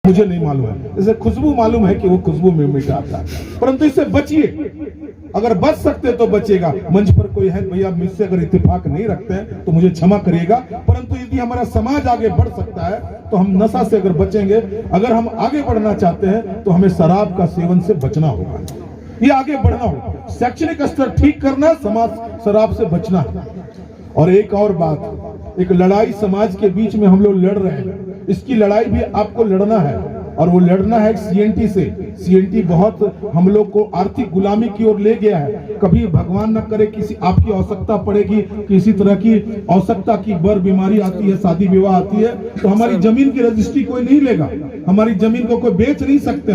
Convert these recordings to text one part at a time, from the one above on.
मुझे नहीं मालूम है। इसे खुशबू मालूम है कि वो खुशबू में मीठा आता है, परंतु इससे बचिए। अगर बच सकते तो बचेगा। मंच पर कोई है भैया, मुझसे अगर इत्तेफाक नहीं रखते हैं तो मुझे क्षमा करिएगा, परंतु यदि हमारा समाज आगे बढ़ सकता है तो हम नशा से अगर बचेंगे। अगर हम आगे बढ़ना चाहते हैं तो हमें शराब का सेवन से बचना होगा। ये आगे बढ़ना होगा, शैक्षणिक स्तर ठीक करना, समाज शराब से बचना है। और एक और बात, एक लड़ाई समाज के बीच में हम लोग लड़ रहे हैं, इसकी लड़ाई भी आपको लड़ना है। और वो लड़ना है सीएनटी से। सीएनटी बहुत हम लोग को आर्थिक गुलामी की ओर ले गया है। कभी भगवान न करे किसी आपकी आवश्यकता पड़ेगी, किसी तरह की आवश्यकता की बर बीमारी आती है, शादी विवाह आती है, तो हमारी जमीन की रजिस्ट्री कोई नहीं लेगा, हमारी जमीन को कोई बेच नहीं सकते,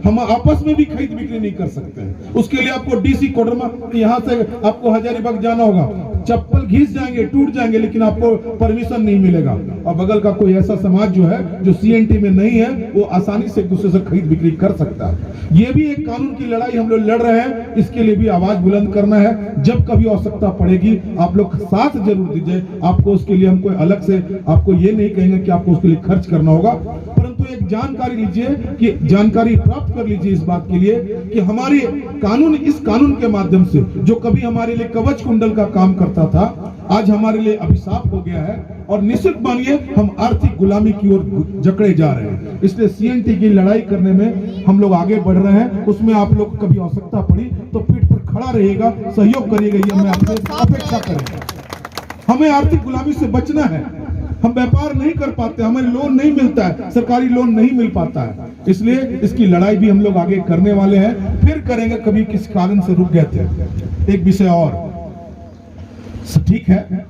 हम आपस में भी खरीद बिक्री नहीं कर सकते हैं। उसके लिए आपको डीसी कोडरमा यहाँ से आपको हजारीबाग जाना होगा, चप्पल घिस जाएंगे, टूट जाएंगे, लेकिन आपको परमिशन नहीं मिलेगा। और बगल का कोई ऐसा समाज जो है जो सीएनटी में नहीं है, वो आसानी से एक दूसरे से खरीद बिक्री कर सकता है। ये भी एक कानून की लड़ाई हम लोग लड़ रहे हैं, इसके लिए भी आवाज बुलंद करना है। जब कभी आवश्यकता पड़ेगी आप लोग साथ जरूर दीजिए। आपको उसके लिए हम कोई अलग से आपको ये नहीं कहेंगे कि आपको उसके लिए खर्च करना होगा, परंतु एक जानकारी लीजिए कि जानकारी प्राप्त कर लीजिए इस बात के लिए कि हमारे कानून, इस कानून के माध्यम से जो कभी हमारे लिए कवच कुंडल का काम करता था, आज हमारे लिए अभिशाप हो गया है। और निश्चित मानिए हम आर्थिक गुलामी की ओर जकड़े जा रहे हैं। इसलिए सीएनटी की लड़ाई करने में हम लोग आगे बढ़ रहे हैं। उसमें आप लोग को कभी आवश्यकता पड़ी तो पीठ पर खड़ा रहेगा, सहयोग करिएगा, ये मैं आपसे अपेक्षा करेंगे। हमें आर्थिक गुलामी से बचना है। हम व्यापार नहीं कर पाते, हमें लोन नहीं मिलता है, सरकारी लोन नहीं मिल पाता है, इसलिए इसकी लड़ाई भी हम लोग आगे करने वाले हैं, फिर करेंगे। कभी किस कारण से रुक गए थे। एक विषय और, ठीक है,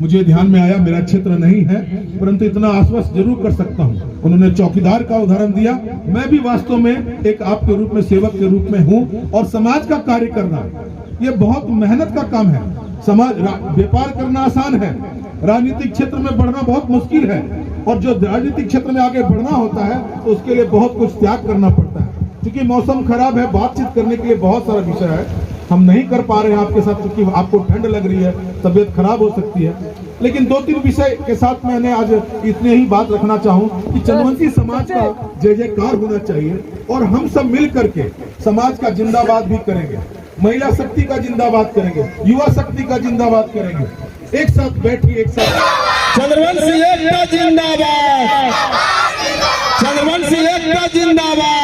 मुझे ध्यान में आया, मेरा क्षेत्र नहीं है, परंतु इतना आश्वस्त जरूर कर सकता हूं। उन्होंने चौकीदार का उदाहरण दिया, मैं भी वास्तव में एक आपके रूप में, सेवक के रूप में हूं। और समाज का कार्य करना ये बहुत मेहनत का काम है। समाज व्यापार करना आसान है, राजनीतिक क्षेत्र में बढ़ना बहुत मुश्किल है। और जो राजनीतिक क्षेत्र में आगे बढ़ना होता है तो उसके लिए बहुत कुछ त्याग करना पड़ता है। क्योंकि मौसम खराब है, बातचीत करने के लिए बहुत सारा विषय है, हम नहीं कर पा रहे हैं आपके साथ, क्योंकि आपको ठंड लग रही है, तबीयत खराब हो सकती है। लेकिन 2-3 विषय के साथ मैंने आज इतने ही बात रखना चाहूं कि चंद्रवंशी समाज का जय जयकार होना चाहिए। और हम सब मिल करके समाज का जिंदाबाद भी करेंगे, महिला शक्ति का जिंदाबाद करेंगे, युवा शक्ति का जिंदाबाद करेंगे। एक साथ बैठिए, एक साथ। चंद्रवंशी एकता जिंदाबाद, चंद्रवंशी एकता जिंदाबाद।